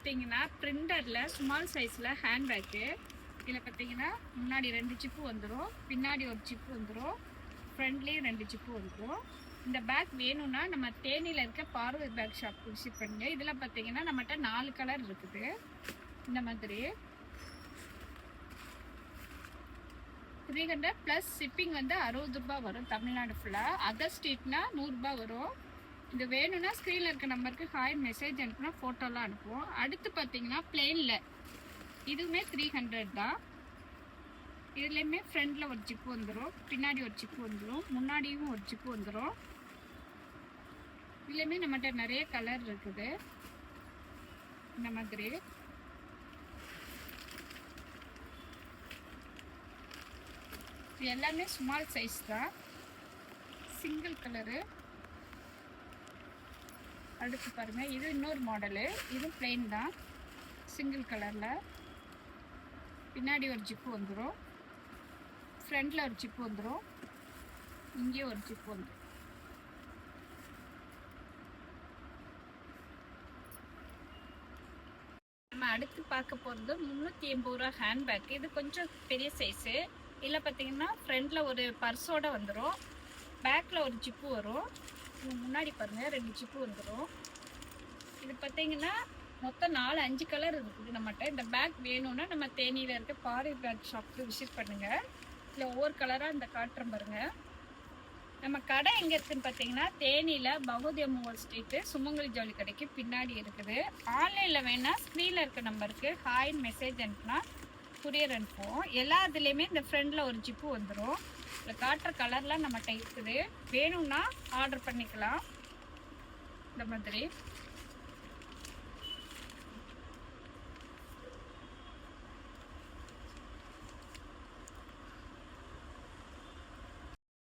பார்த்தீங்கன்னா பிரிண்டரில் ஸ்மால் சைஸில் ஹேண்ட்பேக்கு. இதில் பார்த்தீங்கன்னா முன்னாடி 2 ஜிப்பு வந்துடும், பின்னாடி ஒரு ஜிப்பு வந்துடும், ஃப்ரண்ட்லேயும் 2 ஜிப்பு வந்துடும். இந்த பேக் வேணும்னா நம்ம தேனியில் இருக்க பார்வை பேக் ஷாப் விசிட் பண்ணுங்க. இதில் பார்த்தீங்கன்னா நம்மகிட்ட 4 கலர் இருக்குது. இந்த மாதிரி 300 ப்ளஸ் ஷிப்பிங் வந்து 60 ரூபா வரும் தமிழ்நாடு ஃபுல்லாக. அதர் ஸ்ட்ரீட்னா 100 ரூபா வரும். இது வேணும்னா ஸ்க்ரீனில் இருக்க நம்பருக்கு ஹாய் மெசேஜ் அனுப்புனா ஃபோட்டோலாம் அனுப்புவோம். அடுத்து பார்த்தீங்கன்னா பிளெயினில் இதுவுமே 300 தான். இதுலேயுமே ஃப்ரண்டில் ஒரு ஜிப்பு வந்துடும், பின்னாடி ஒரு ஜிப்பு வந்துடும், முன்னாடியும் ஒரு ஜிப்பு வந்துடும். இதுலேயுமே நம்மகிட்ட நிறைய கலர் இருக்குது. இந்த மாதிரி இது எல்லாமே ஸ்மால் சைஸ் தான், சிங்கிள் கலரு. அடுத்து பாருங்கள், இது இன்னொரு மாடலு. இது பிளெயின் தான், சிங்கிள் கலரில். பின்னாடி ஒரு ஜிப்பு வந்துடும், ஃப்ரண்டில் ஒரு ஜிப்பு வந்துடும், இங்கேயும் ஒரு ஜிப்பு வந்துடும். நம்ம அடுத்து பார்க்க போகிறது 380 ரூபா ஹேண்ட்பேக். இது கொஞ்சம் பெரிய சைஸு. இதில் பார்த்தீங்கன்னா ஃப்ரண்டில் ஒரு பர்ஸோடு வந்துடும், பேக்கில் ஒரு ஜிப்பு வரும். முன்னாடி பாருங்கள் 2 ஜிப்பு வந்துடும். இது பார்த்தீங்கன்னா மொத்தம் 4-5 கலர் இருக்குது நம்மகிட்ட. இந்த பேக் வேணும்னா நம்ம தேனியில் இருக்க பார்வை பேக் ஷாப்புக்கு விசிட் பண்ணுங்கள். இதில் ஒவ்வொரு கலராக இந்த காட்டுறேன் பாருங்கள். நம்ம கடை எங்கே இருக்குதுன்னு பார்த்தீங்கன்னா தேனியில் பகவதி அம்மாள் ஸ்ட்ரீட்டு சுமங்கலி ஜவுளி கடைக்கு பின்னாடி இருக்குது. ஆன்லைனில் வேணால் ஸ்க்ரீனில் இருக்க நம்பருக்கு ஹாய் மெசேஜ் அனுப்புனா குரியர் அனுப்புவோம். எல்லா இதுலேயுமே இந்த ஃப்ரண்டில் ஒரு ஜிப்பு வந்துடும். இதில் காட்டுற கலர்லாம் நம்மகிட்ட இருக்குது. வேணும்னா ஆர்டர் பண்ணிக்கலாம். இந்த மாதிரி